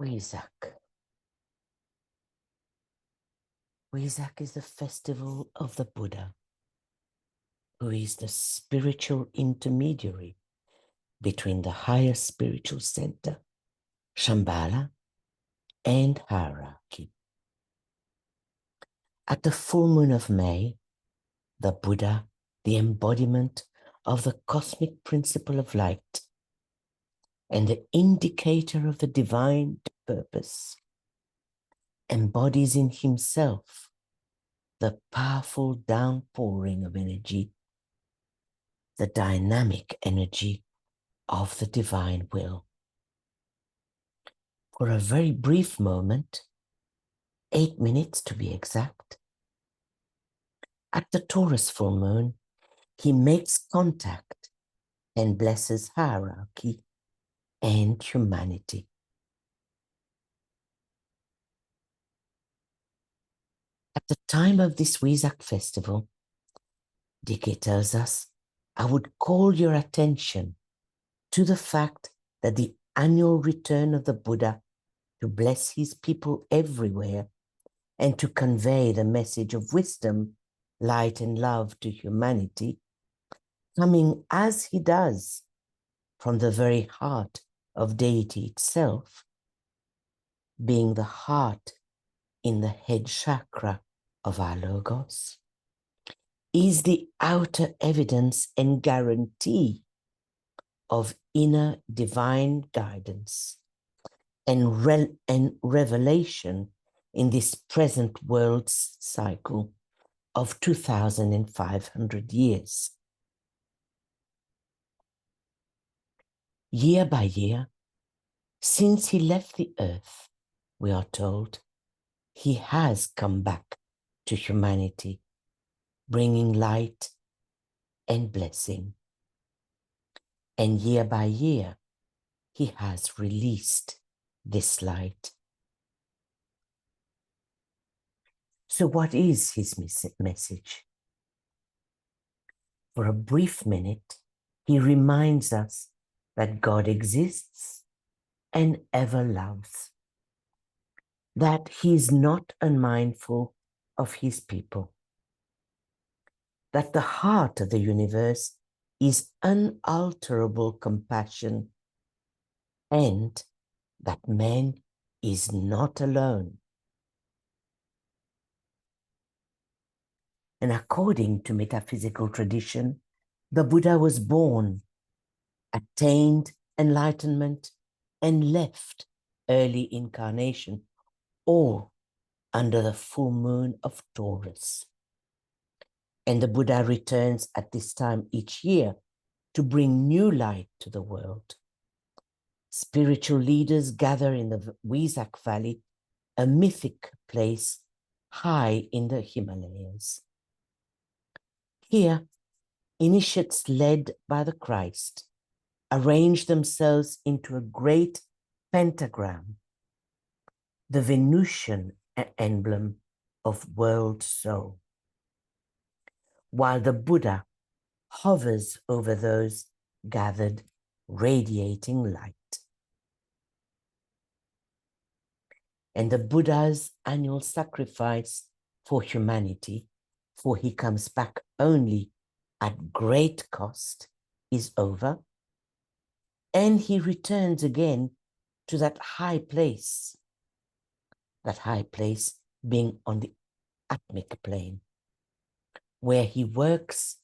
Wesak. Wesak is the festival of the Buddha, who is the spiritual intermediary between the higher spiritual center, Shambhala, and hierarchy. At the full moon of May, the Buddha, the embodiment of the cosmic principle of light and the indicator of the divine purpose, embodies in himself the powerful downpouring of energy, the dynamic energy of the divine will. For a very brief moment, 8 minutes to be exact, at the Taurus full moon, he makes contact and blesses hierarchy and humanity. At the time of this Wesak festival, Dike tells us, I would call your attention to the fact that the annual return of the Buddha to bless his people everywhere and to convey the message of wisdom, light, and love to humanity, coming as he does from the very heart of deity itself, being the heart in the head chakra of our logos, is the outer evidence and guarantee of inner divine guidance and revelation in this present world's cycle of 2,500 years. Year by year, since he left the earth, we are told, he has come back to humanity, bringing light and blessing. And year by year, he has released this light. So what is his message? For a brief minute, he reminds us that God exists and ever loves, that he is not unmindful of his people, that the heart of the universe is unalterable compassion, and that man is not alone. And according to metaphysical tradition, the Buddha was born, attained enlightenment, and left early incarnation, all under the full moon of Taurus. And the Buddha returns at this time each year to bring new light to the world. Spiritual leaders gather in the Wesak Valley, a mythic place high in the Himalayas. Here, initiates led by the Christ arrange themselves into a great pentagram, the Venusian emblem of world soul, while the Buddha hovers over those gathered, radiating light. And the Buddha's annual sacrifice for humanity, for he comes back only at great cost, is over, and he returns again to that high place being on the Atmic plane, where he works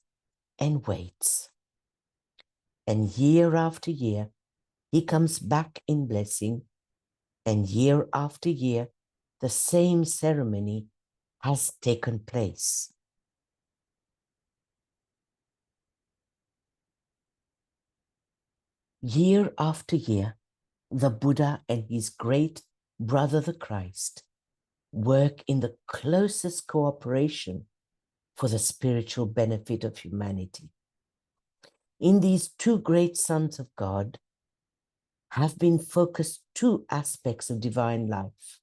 and waits. And year after year, he comes back in blessing, and year after year, the same ceremony has taken place. Year after year, the Buddha and his great brother, the Christ, work in the closest cooperation for the spiritual benefit of humanity. In these two great sons of God have been focused two aspects of divine life,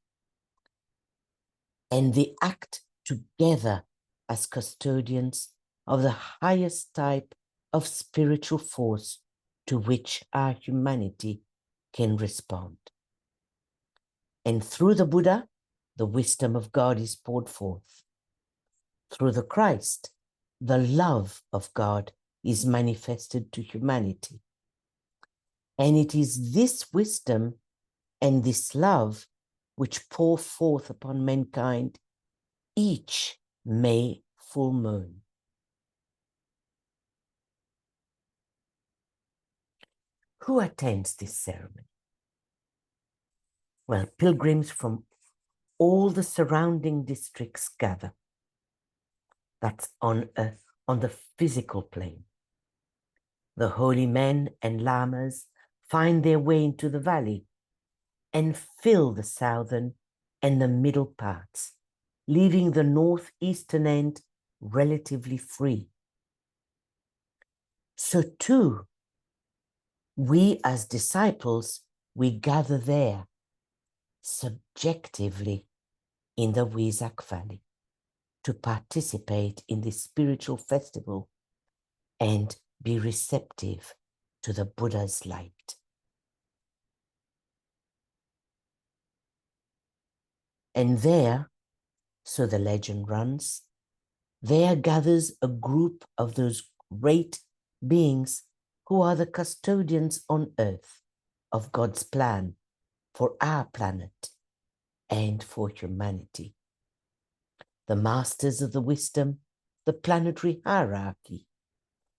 and they act together as custodians of the highest type of spiritual force to which our humanity can respond. And through the Buddha, the wisdom of God is poured forth. Through the Christ, the love of God is manifested to humanity. And it is this wisdom and this love which pour forth upon mankind each May full moon. Who attends this ceremony? Well, pilgrims from all the surrounding districts gather. That's on the physical plane. The holy men and lamas find their way into the valley and fill the southern and the middle parts, leaving the northeastern end relatively free. So too, we as disciples, we gather there subjectively in the Wesak Valley to participate in this spiritual festival and be receptive to the Buddha's light. And there, so the legend runs, there gathers a group of those great beings who are the custodians on earth of God's plan for our planet and for humanity. The masters of the wisdom, the planetary hierarchy,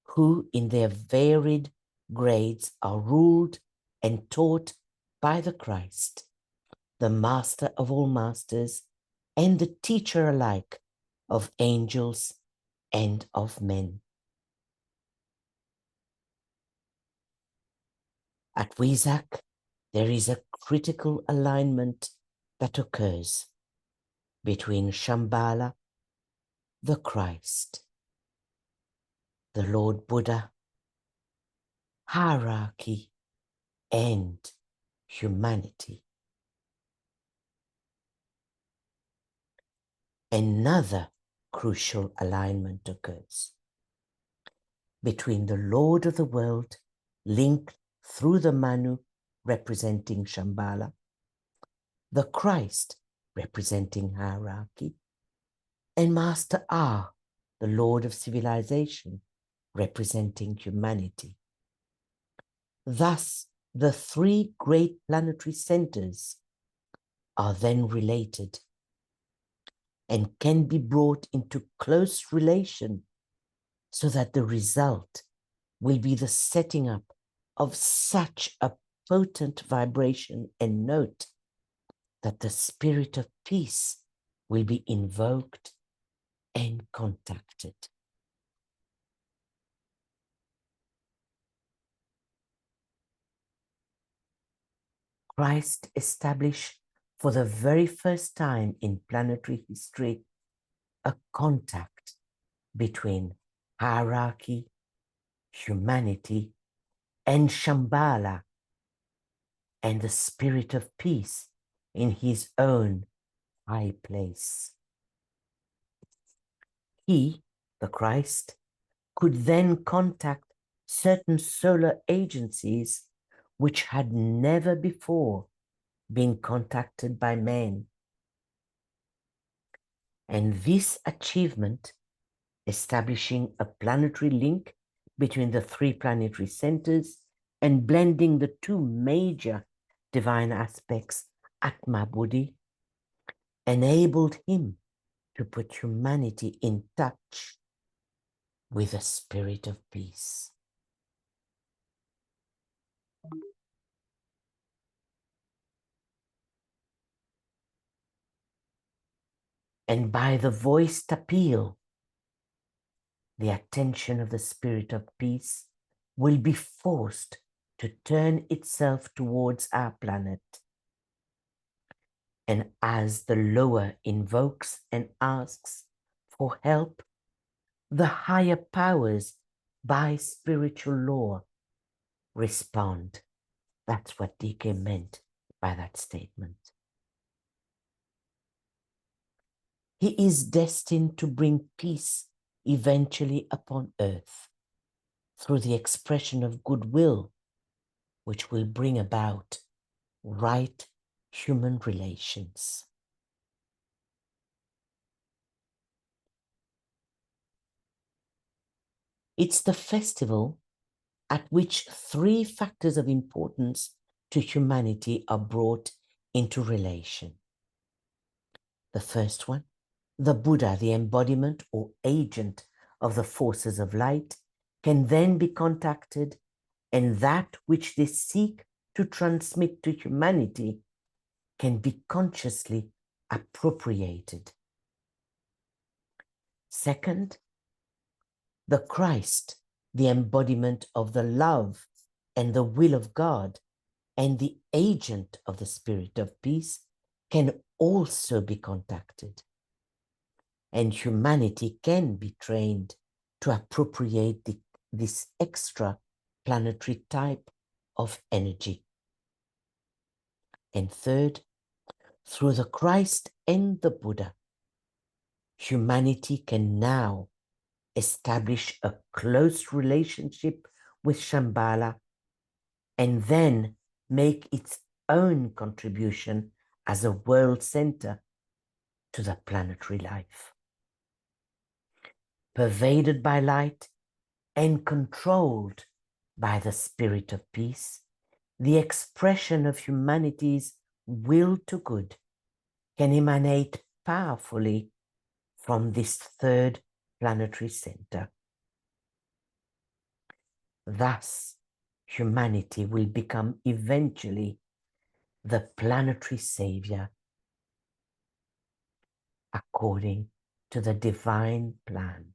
who in their varied grades are ruled and taught by the Christ, the master of all masters and the teacher alike of angels and of men. At Wesak, there is a critical alignment that occurs between Shambhala, the Christ, the Lord Buddha, hierarchy, and humanity. Another crucial alignment occurs between the Lord of the world, linked through the Manu representing Shambhala, the Christ representing hierarchy, and Master Ah, the Lord of civilization, representing humanity. Thus, the three great planetary centers are then related and can be brought into close relation so that the result will be the setting up of such a potent vibration and note that the spirit of peace will be invoked and contacted. Christ established for the very first time in planetary history a contact between hierarchy, humanity, and Shambhala, and the spirit of peace in his own high place. He, the Christ, could then contact certain solar agencies which had never before been contacted by man. And this achievement, establishing a planetary link between the three planetary centers and blending the two major divine aspects, Atma Buddhi, enabled him to put humanity in touch with a spirit of peace. And by the voiced appeal, the attention of the spirit of peace will be forced to turn itself towards our planet. And as the lower invokes and asks for help, the higher powers by spiritual law respond. That's what DK meant by that statement. He is destined to bring peace eventually upon earth through the expression of goodwill, which will bring about right human relations. It's the festival at which three factors of importance to humanity are brought into relation. The first one, the Buddha, the embodiment or agent of the forces of light, can then be contacted, and that which they seek to transmit to humanity can be consciously appropriated. Second, the Christ, the embodiment of the love and the will of God, and the agent of the Spirit of peace, can also be contacted. And humanity can be trained to appropriate this extra planetary type of energy. And third, through the Christ and the Buddha, humanity can now establish a close relationship with Shambhala and then make its own contribution as a world center to the planetary life. Pervaded by light and controlled by the spirit of peace, the expression of humanity's will to good can emanate powerfully from this third planetary center. Thus, humanity will become eventually the planetary savior according to the divine plan.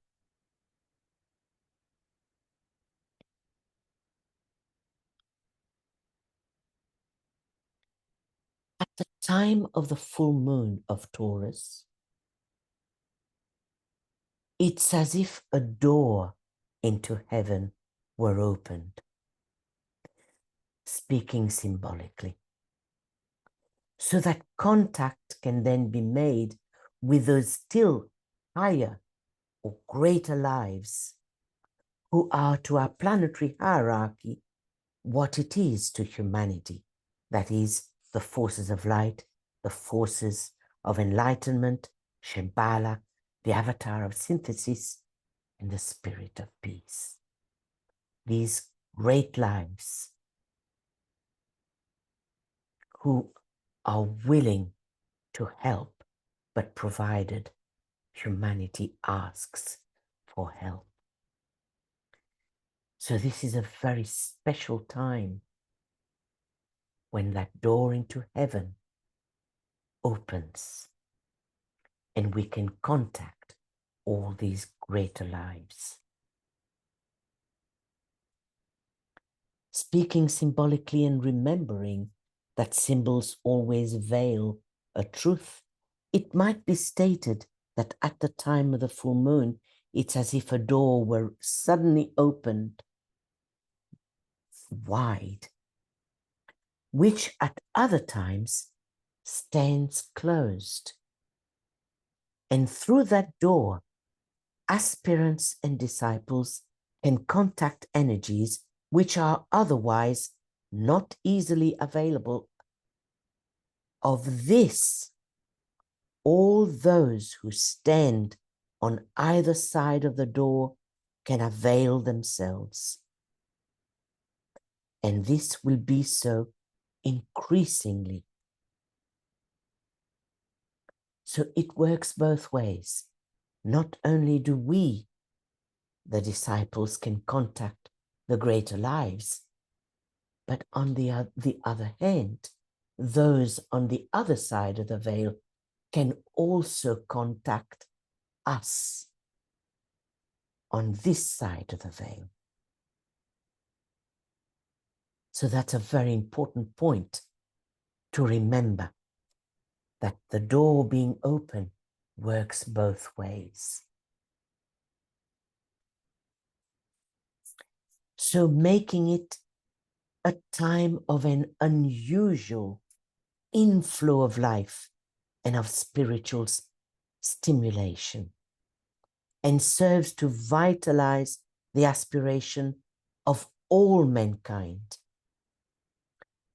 At the time of the full moon of Taurus, it's as if a door into heaven were opened, speaking symbolically, so that contact can then be made with those still higher or greater lives who are to our planetary hierarchy what it is to humanity, that is, the forces of light, the forces of enlightenment, Shambhala, the avatar of synthesis, and the spirit of peace. These great lives who are willing to help, but provided humanity asks for help. So this is a very special time when that door into heaven opens and we can contact all these greater lives. Speaking symbolically and remembering that symbols always veil a truth, it might be stated that at the time of the full moon, it's as if a door were suddenly opened wide, which at other times stands closed. And through that door, aspirants and disciples can contact energies which are otherwise not easily available. Of this, all those who stand on either side of the door can avail themselves. And this will be so increasingly. So it works both ways. Not only do we, the disciples, can contact the greater lives, but on the other hand, those on the other side of the veil can also contact us on this side of the veil. So that's a very important point to remember, that the door being open works both ways. So making it a time of an unusual inflow of life and of spiritual stimulation, and serves to vitalize the aspiration of all mankind,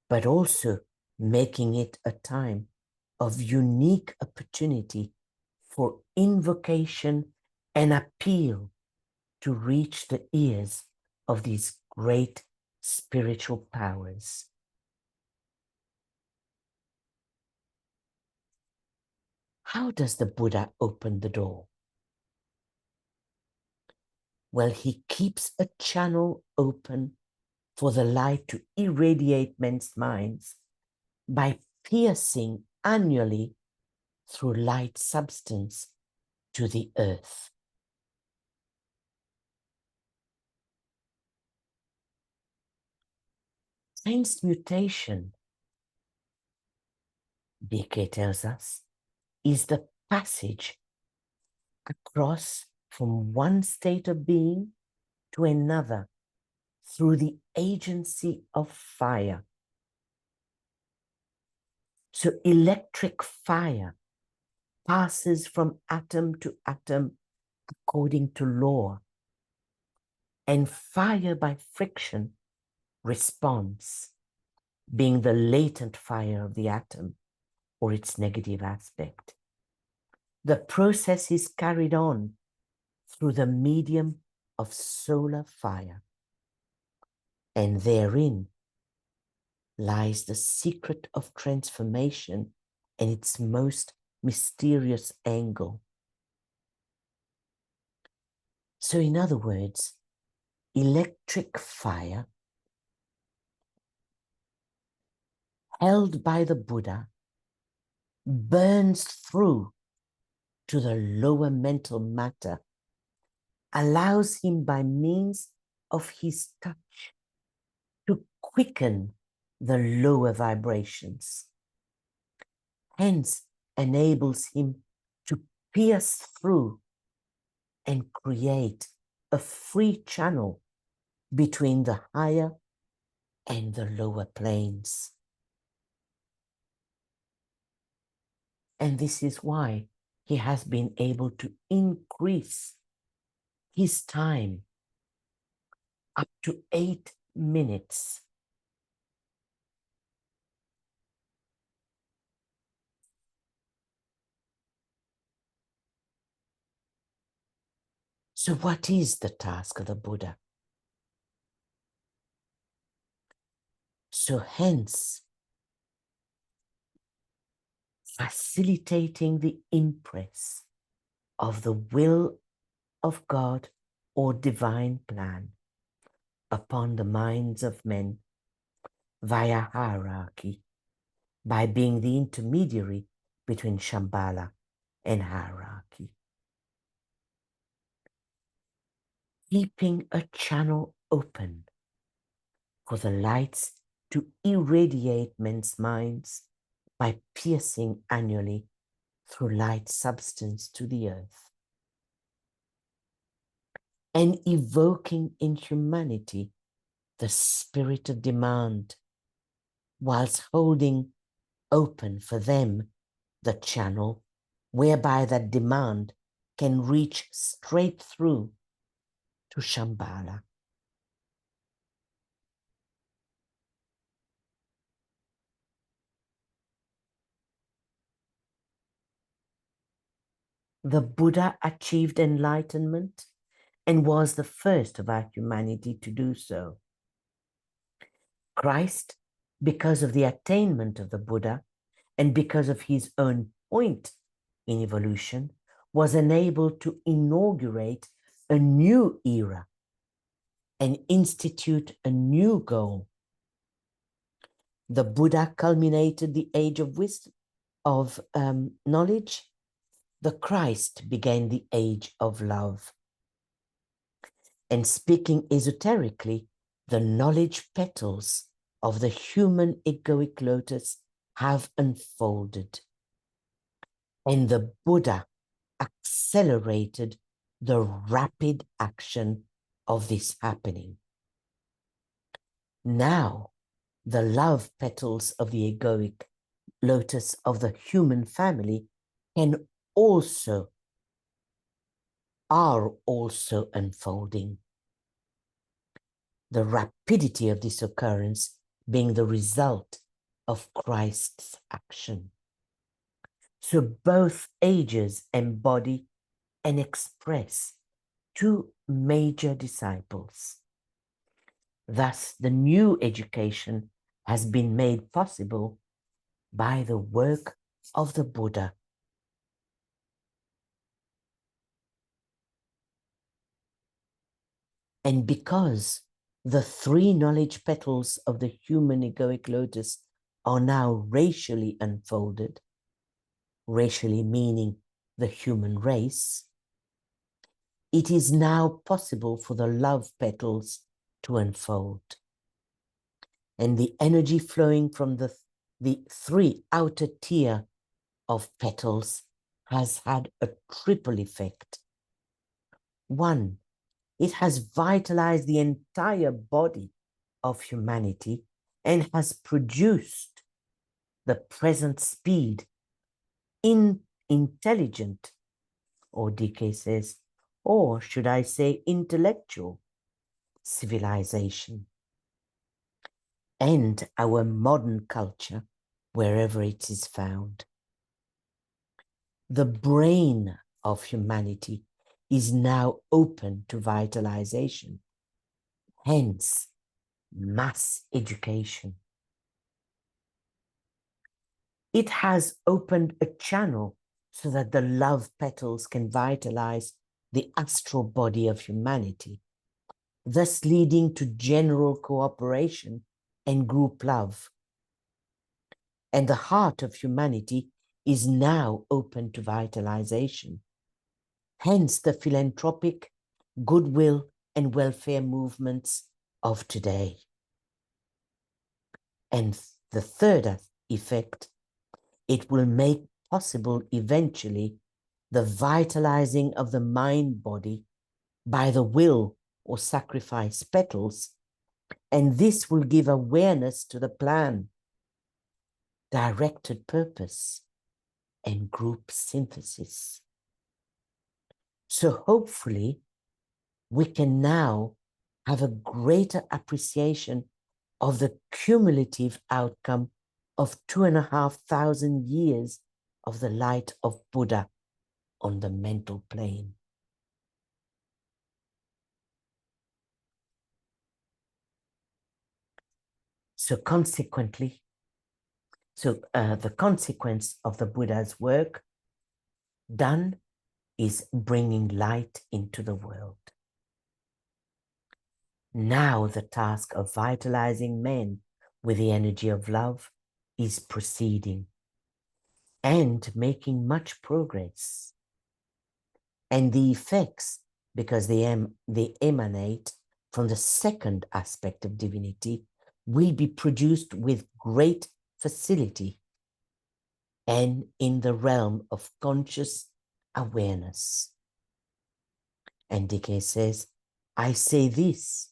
but also making it a time of unique opportunity for invocation and appeal to reach the ears of these great spiritual powers. How does the Buddha open the door? Well, he keeps a channel open for the light to irradiate men's minds by piercing annually through light substance to the earth. Transmutation, BK tells us, is the passage across from one state of being to another through the agency of fire. So electric fire passes from atom to atom according to law, and fire by friction responds, being the latent fire of the atom or its negative aspect. The process is carried on through the medium of solar fire, and therein lies the secret of transformation and its most mysterious angle. So in other words, electric fire held by the Buddha burns through to the lower mental matter, allows him by means of his touch to quicken the lower vibrations, hence enables him to pierce through and create a free channel between the higher and the lower planes. And this is why he has been able to increase his time up to 8 minutes. So what is the task of the Buddha? So hence, facilitating the impress of the will of God or divine plan upon the minds of men via hierarchy, by being the intermediary between Shambhala and hierarchy. Keeping a channel open for the lights to irradiate men's minds by piercing annually through light substance to the earth, and evoking in humanity the spirit of demand, whilst holding open for them the channel whereby that demand can reach straight through to Shambhala. The Buddha achieved enlightenment and was the first of our humanity to do so. Christ, because of the attainment of the Buddha and because of his own point in evolution, was enabled to inaugurate a new era and institute a new goal. The Buddha culminated the age of wisdom, of knowledge. The Christ began the age of love. And speaking esoterically, the knowledge petals of the human egoic lotus have unfolded. And the Buddha accelerated the rapid action of this happening. Now, the love petals of the egoic lotus of the human family are also unfolding. The rapidity of this occurrence being the result of Christ's action. So both ages embody and express two major disciples. Thus, the new education has been made possible by the work of the Buddha. And because the three knowledge petals of the human egoic lotus are now racially unfolded, racially meaning the human race, it is now possible for the love petals to unfold. And the energy flowing from the three outer tier of petals has had a triple effect. One, it has vitalized the entire body of humanity and has produced the present speed in intelligent, or DK says, or should I say intellectual civilization. And our modern culture, wherever it is found. The brain of humanity is now open to vitalization, hence mass education. It has opened a channel so that the love petals can vitalize the astral body of humanity, thus leading to general cooperation and group love. And the heart of humanity is now open to vitalization. Hence the philanthropic, goodwill, and welfare movements of today. And the third effect, it will make possible eventually the vitalizing of the mind body by the will or sacrifice petals, and this will give awareness to the plan, directed purpose, and group synthesis. So hopefully we can now have a greater appreciation of the cumulative outcome of 2,500 years of the light of Buddha on the mental plane. So consequently, the consequence of the Buddha's work done is bringing light into the world. Now the task of vitalizing men with the energy of love is proceeding and making much progress. And the effects, because they emanate from the second aspect of divinity, will be produced with great facility and in the realm of conscious awareness. And DK says, I say this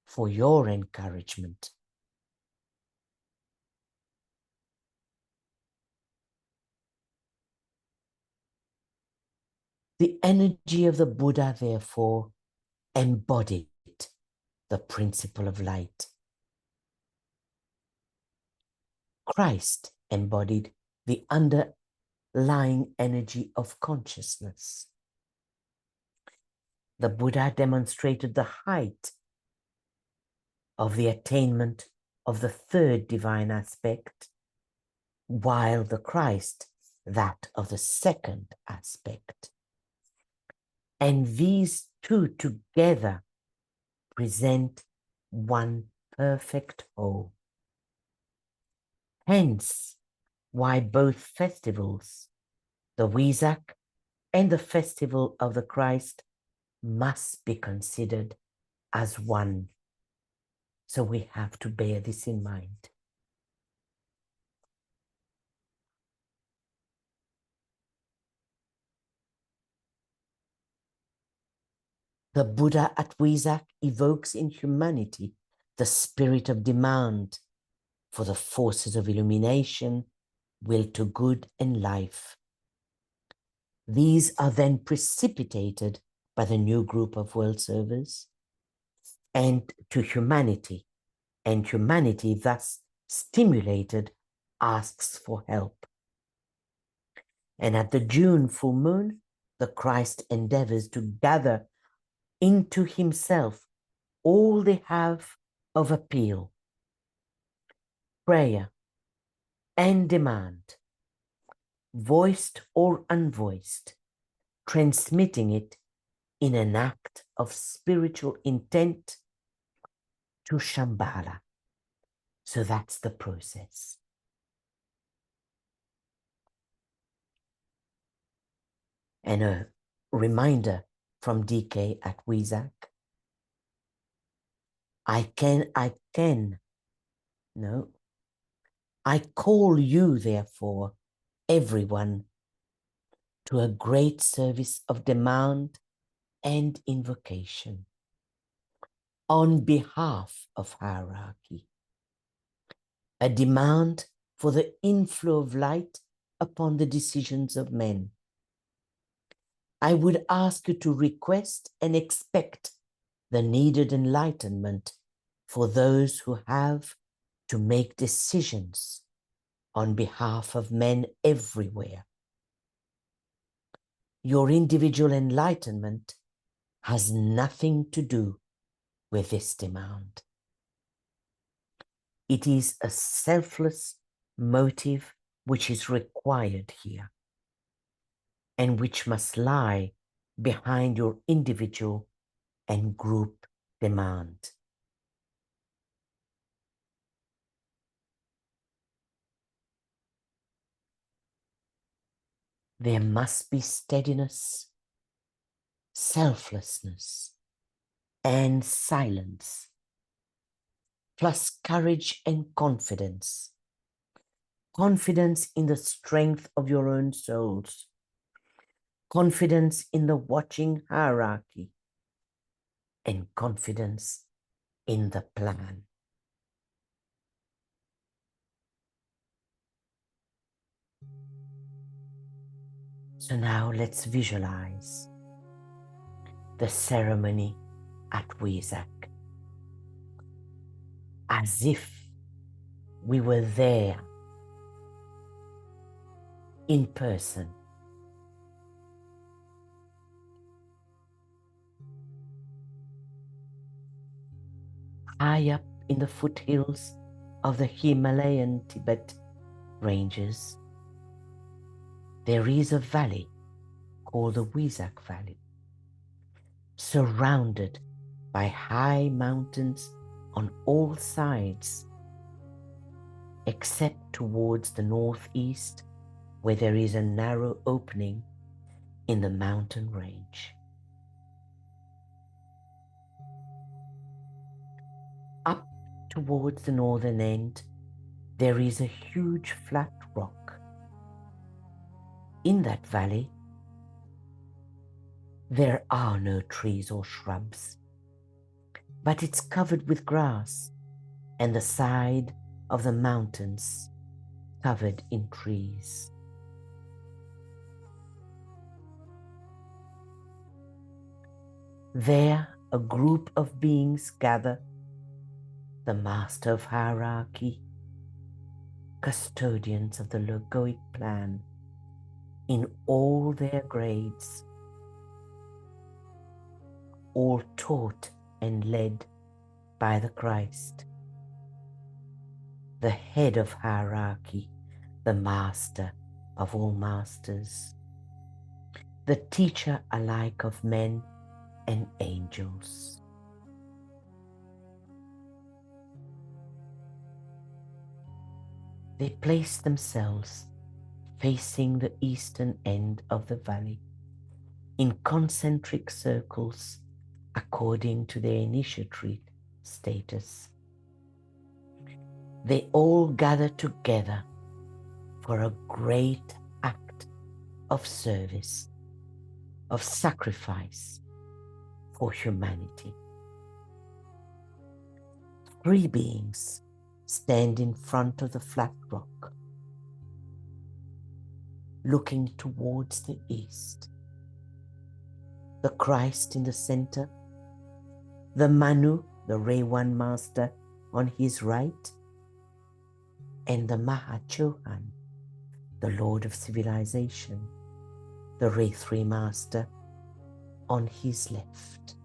for your encouragement. The energy of the Buddha, therefore, embodied the principle of light. Christ embodied the underlying energy of consciousness. The Buddha demonstrated the height of the attainment of the third divine aspect, while the Christ that of the second aspect. And these two together present one perfect whole. Hence, why both festivals, the Wesak and the festival of the Christ, must be considered as one. So we have to bear this in mind. The Buddha at Wesak evokes in humanity the spirit of demand for the forces of illumination, will to good and life. These are then precipitated by the new group of world servers and to humanity, and humanity thus stimulated asks for help. And at the June full moon, the Christ endeavors to gather into himself all they have of appeal, prayer, and demand, voiced or unvoiced, transmitting it in an act of spiritual intent to Shambhala. So that's the process. And a reminder from DK at Wesak, I call you, therefore, everyone, to a great service of demand and invocation on behalf of hierarchy, a demand for the inflow of light upon the decisions of men. I would ask you to request and expect the needed enlightenment for those who have to make decisions on behalf of men everywhere. Your individual enlightenment has nothing to do with this demand. It is a selfless motive which is required here and which must lie behind your individual and group demand. There must be steadiness, selflessness, and silence, plus courage and confidence. Confidence in the strength of your own souls. Confidence in the watching hierarchy. And confidence in the plan. So now let's visualize the ceremony at Wesak as if we were there in person. High up in the foothills of the Himalayan Tibet ranges, there is a valley called the Wesak Valley, surrounded by high mountains on all sides, except towards the northeast, where there is a narrow opening in the mountain range. Up towards the northern end, there is a huge flat rock. In that valley, there are no trees or shrubs, but it's covered with grass, and the side of the mountains covered in trees. There, a group of beings gather, the master of hierarchy, custodians of the logoic plan in all their grades, all taught and led by the Christ, the head of hierarchy, the master of all masters, the teacher alike of men and angels. They place themselves facing the eastern end of the valley in concentric circles according to their initiatory status. They all gather together for a great act of service, of sacrifice for humanity. 3 beings stand in front of the flat rock, looking towards the east. The Christ in the center, the Manu, the Ray One Master, on his right, and the Mahachohan, the Lord of Civilization, the Wraith-Three Master, on his left.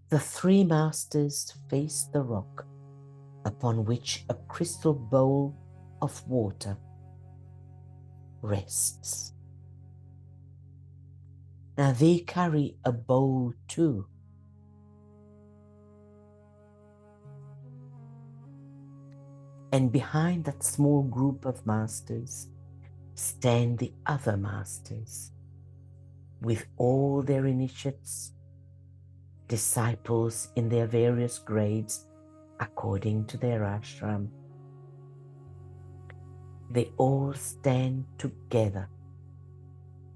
The three masters face the rock upon which a crystal bowl of water rests. Now they carry a bowl too. And behind that small group of masters stand the other masters with all their initiates, disciples in their various grades according to their ashram. They all stand together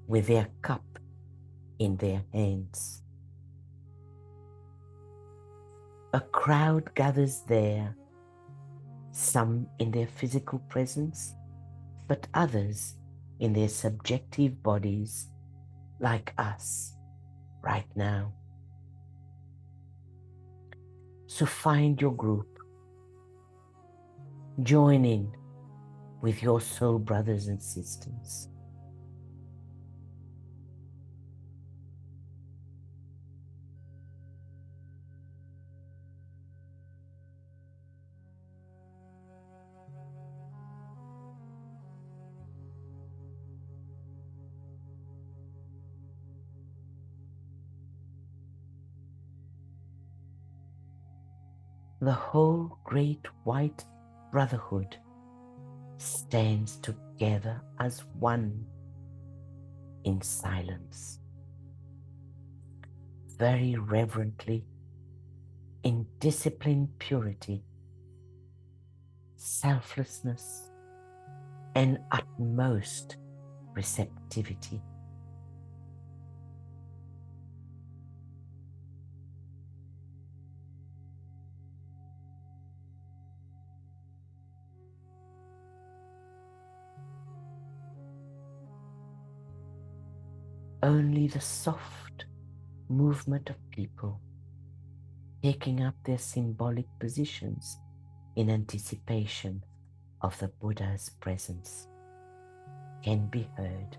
with their cup in their hands. A crowd gathers there, some in their physical presence, but others in their subjective bodies, like us right now. So find your group, join in with your soul brothers and sisters. The whole great white brotherhood stands together as one in silence, very reverently, in disciplined purity, selflessness, and utmost receptivity. Only the soft movement of people taking up their symbolic positions in anticipation of the Buddha's presence can be heard.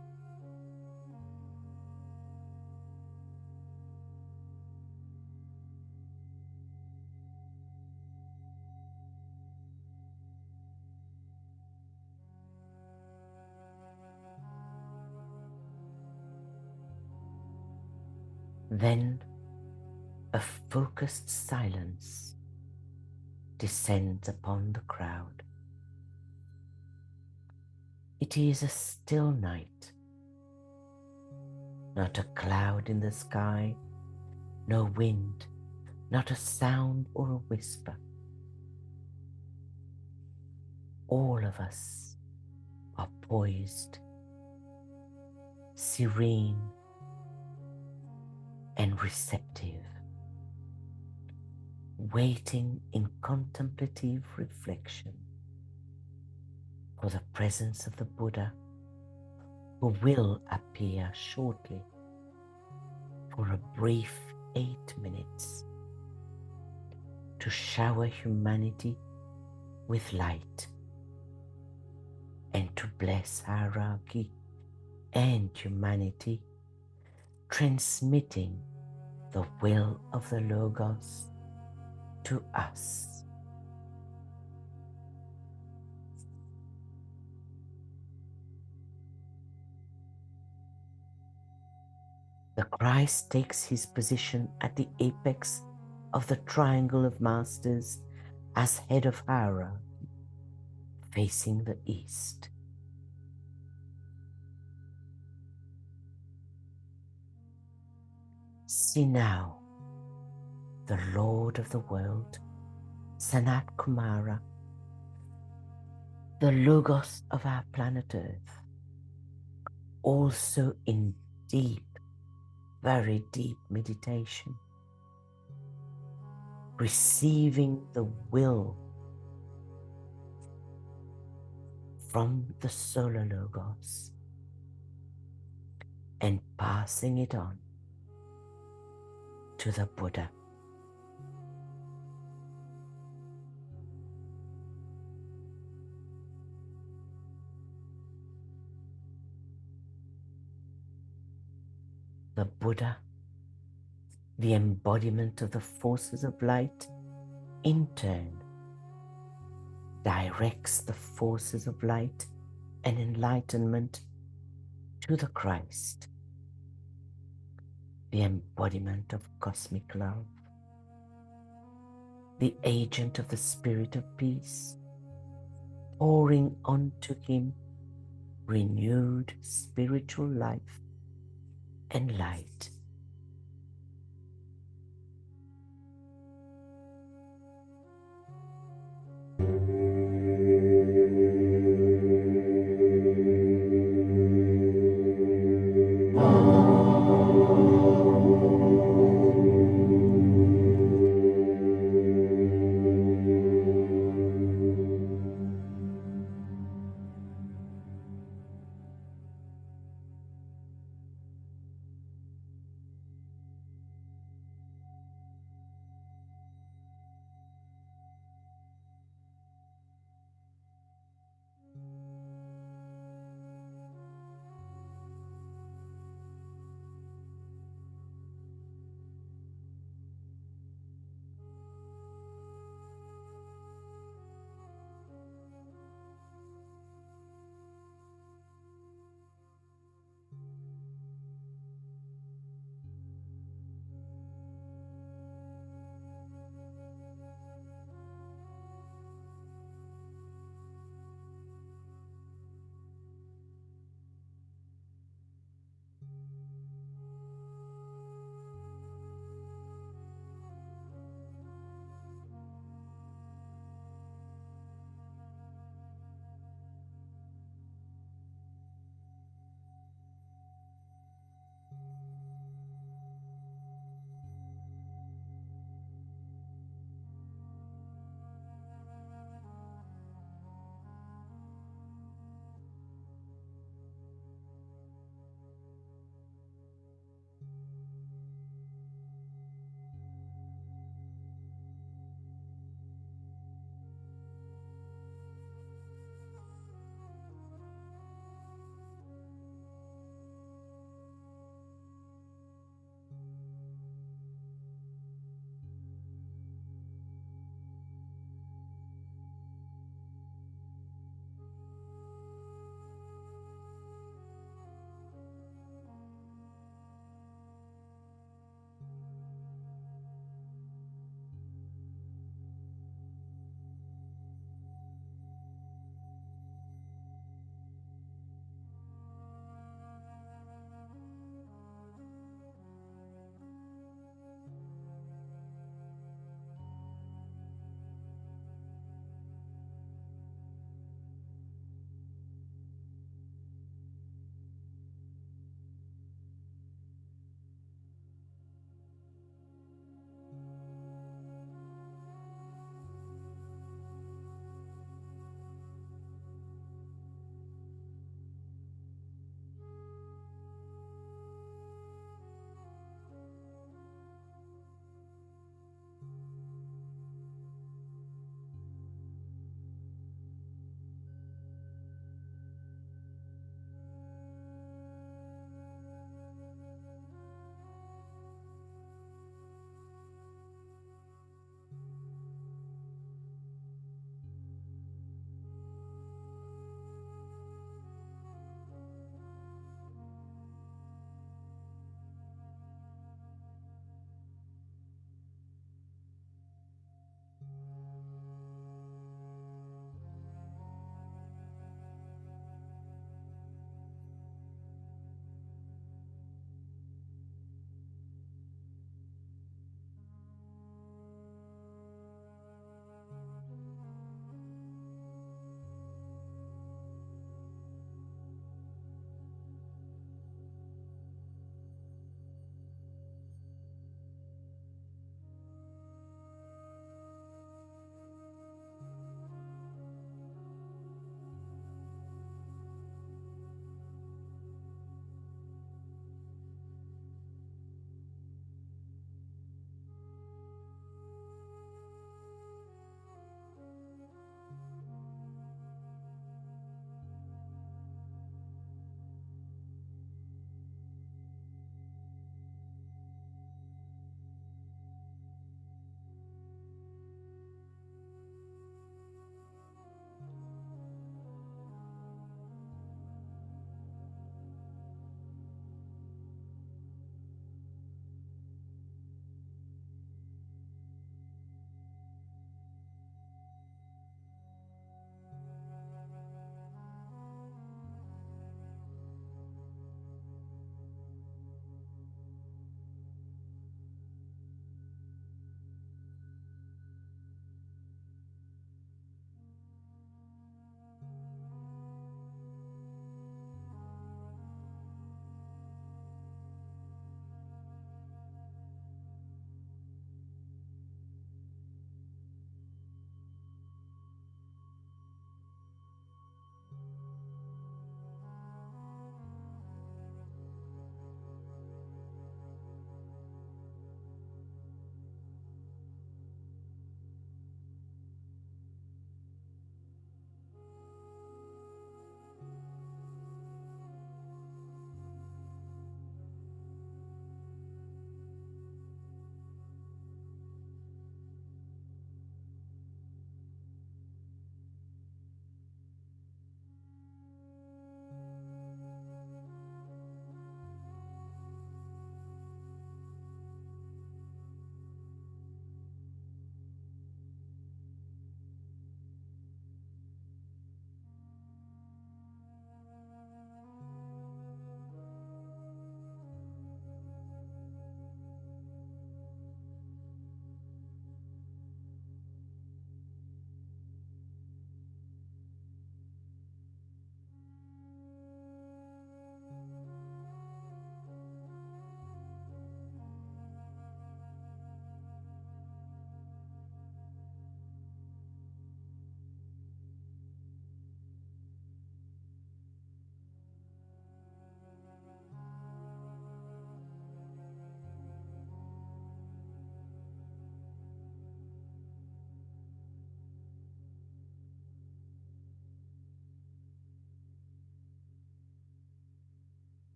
Then a focused silence descends upon the crowd. It is a still night, not a cloud in the sky, no wind, not a sound or a whisper. All of us are poised, serene, and receptive, waiting in contemplative reflection for the presence of the Buddha, who will appear shortly for a brief 8 minutes to shower humanity with light and to bless hierarchy and humanity, transmitting the will of the Logos to us. The Christ takes his position at the apex of the triangle of masters as head of hierarchy, facing the east. See now the Lord of the world, Sanat Kumara, the Logos of our planet Earth, also in deep, very deep meditation, receiving the will from the solar Logos and passing it on to the Buddha. Buddha, the embodiment of the forces of light, in turn directs the forces of light and enlightenment to the Christ, the embodiment of cosmic love, the agent of the spirit of peace, pouring onto him renewed spiritual life and light.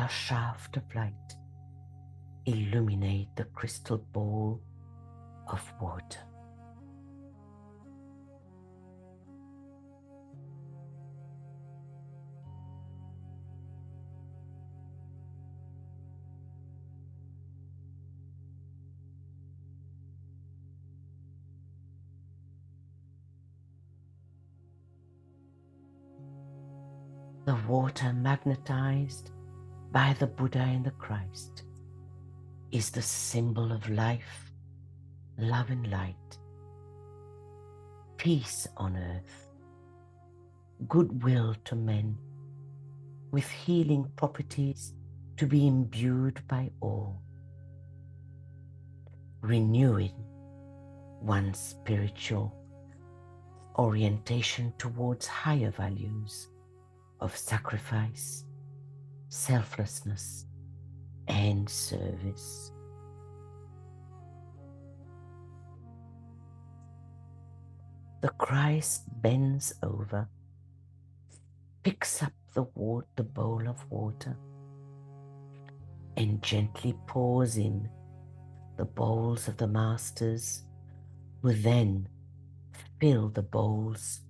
clear shaft of light illuminate the crystal bowl of water. The water, magnetized by the Buddha and the Christ, is the symbol of life, love and light, peace on earth, goodwill to men, with healing properties to be imbued by all, renewing one's spiritual orientation towards higher values of sacrifice, selflessness, and service. The Christ bends over, picks up the bowl of water, and gently pours in the bowls of the masters, who then fill the bowls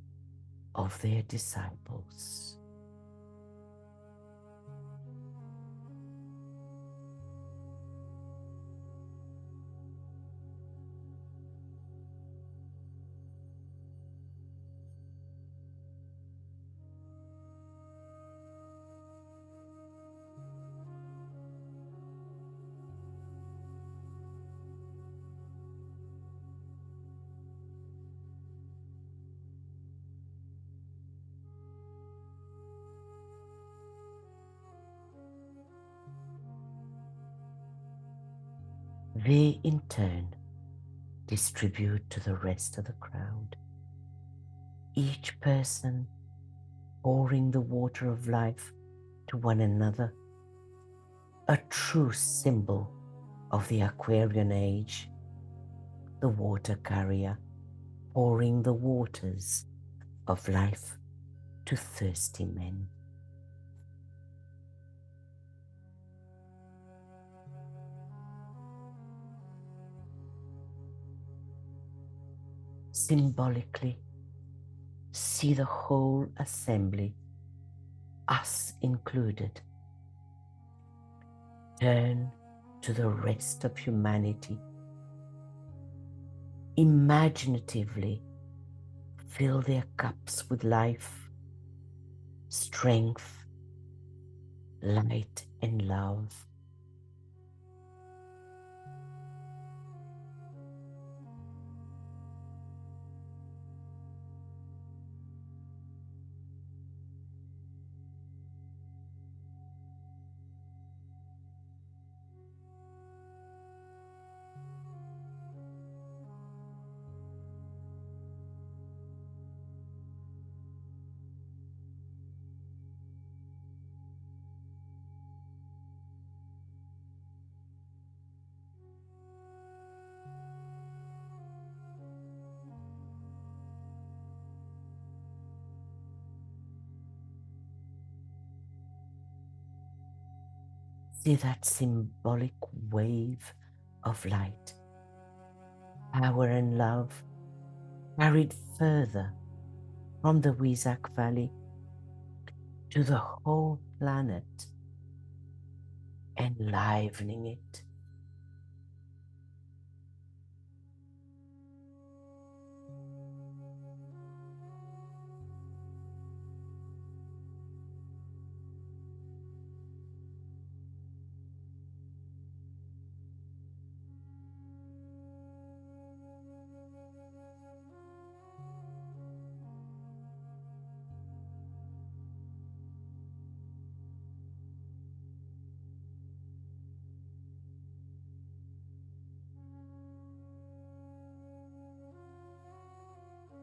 of their disciples. They in turn distribute to the rest of the crowd, each person pouring the water of life to one another, a true symbol of the Aquarian age, the water carrier pouring the waters of life to thirsty men. Symbolically, see the whole assembly, us included, turn to the rest of humanity, imaginatively fill their cups with life, strength, light, and love. See that symbolic wave of light, power, and love carried further from the Wesak Valley to the whole planet, enlivening it.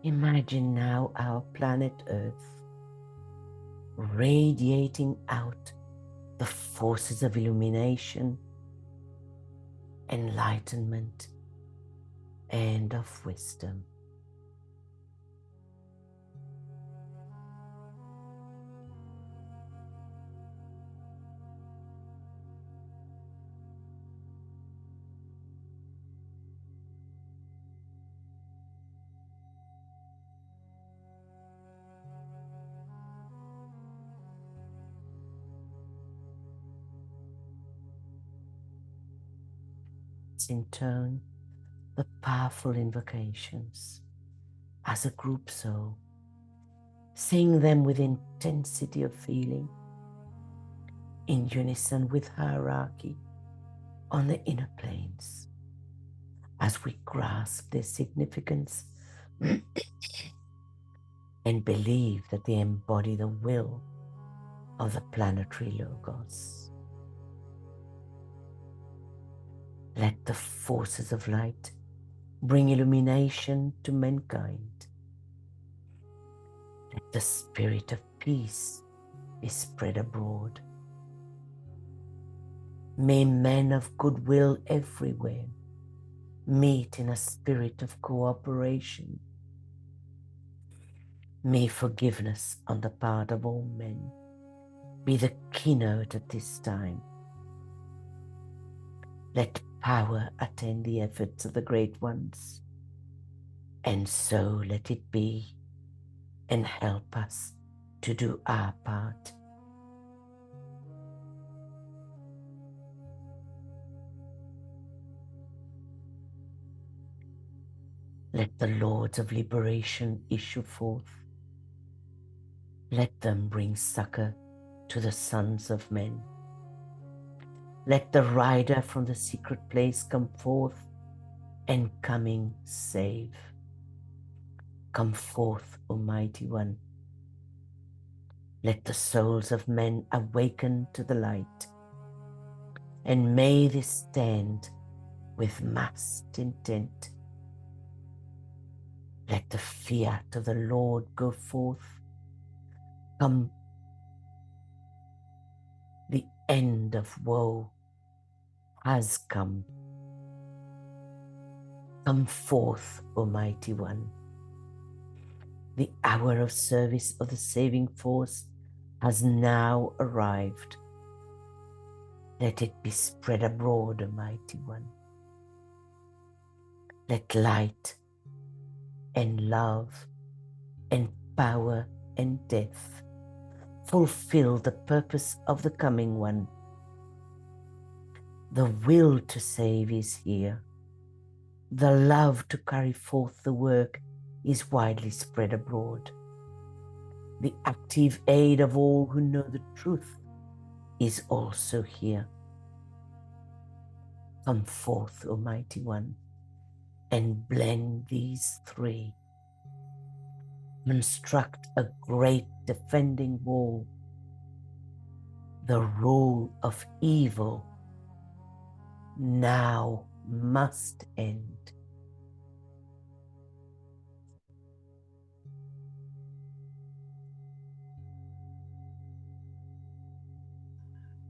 Imagine now our planet Earth radiating out the forces of illumination, enlightenment, and of wisdom. let's intone the powerful invocations as a group soul, saying them with intensity of feeling, in unison with hierarchy on the inner planes, as we grasp their significance and believe that they embody the will of the planetary logos. Let the forces of light bring illumination to mankind. Let the spirit of peace be spread abroad. May men of goodwill everywhere meet in a spirit of cooperation. May forgiveness on the part of all men be the keynote at this time. Let power attend the efforts of the great ones, and so let it be, and help us to do our part. Let the Lords of Liberation issue forth. Let them bring succor to the sons of men. Let the rider from the secret place come forth, and coming save. Come forth, O Mighty One. Let the souls of men awaken to the light, and may they stand with massed intent. Let the fiat of the Lord go forth. Come, the end of woe has come. Come forth, O Mighty One. The hour of service of the saving force has now arrived. Let it be spread abroad, O Mighty One. Let light and love and power and death fulfill the purpose of the coming one. The will to save is here. The love to carry forth the work is widely spread abroad. The active aid of all who know the truth is also here. Come forth, O Mighty One, and blend these three. Construct a great defending wall. The rule of evil now must end.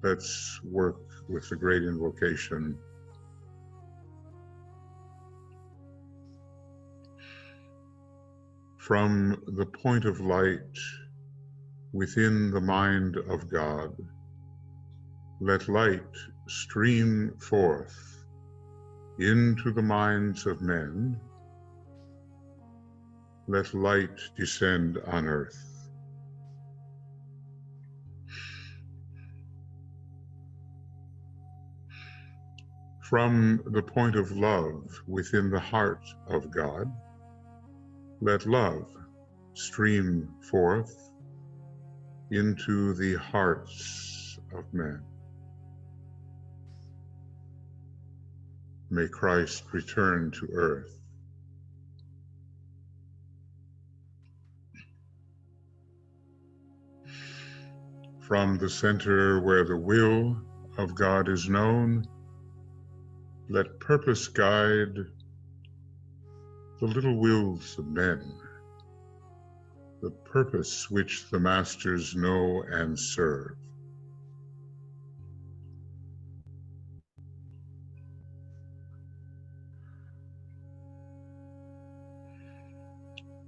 Let's work with the great invocation. From the point of light within the mind of God, let light stream forth into the minds of men. Let light descend on earth. From the point of love within the heart of God, let love stream forth into the hearts of men. May Christ return to earth. From the center where the will of God is known, let purpose guide the little wills of men, the purpose which the masters know and serve.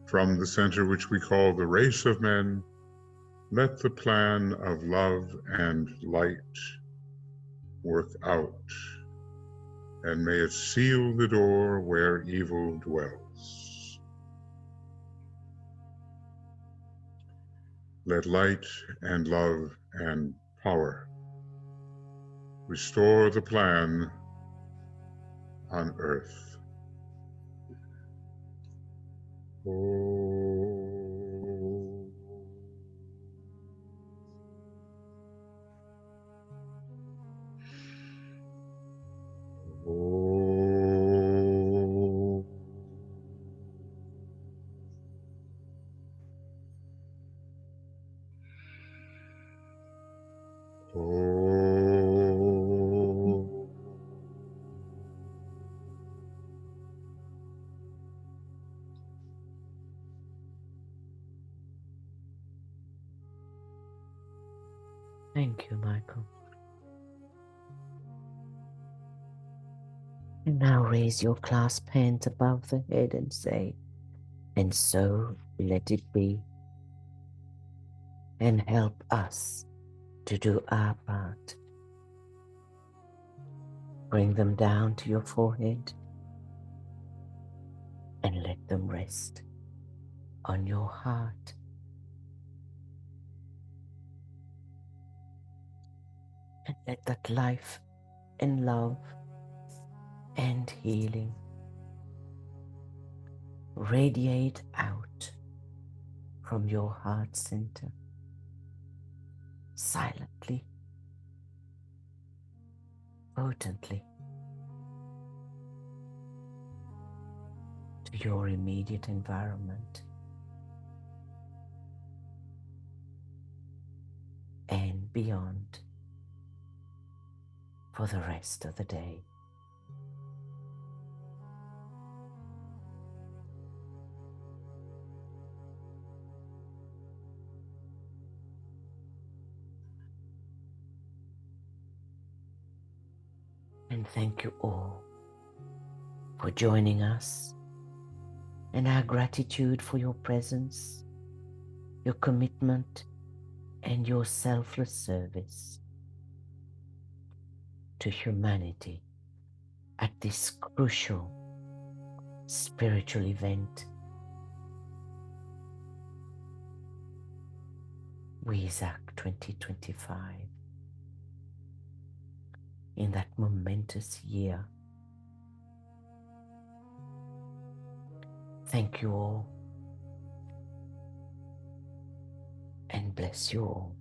From the center which we call the race of men, let the plan of love and light work out, and may it seal the door where evil dwells. Let light and love and power restore the plan on earth. Oh. Oh. Oh. Thank you, Michael. And now raise your clasped hands above the head and say, and so let it be. And help us to do our part. Bring them down to your forehead and let them rest on your heart. And let that life and love and healing radiate out from your heart center silently, potently to your immediate environment and beyond for the rest of the day. And thank you all for joining us, and our gratitude for your presence, your commitment, and your selfless service to humanity at this crucial spiritual event. Wesak 2025, in that momentous year. Thank you all and bless you all.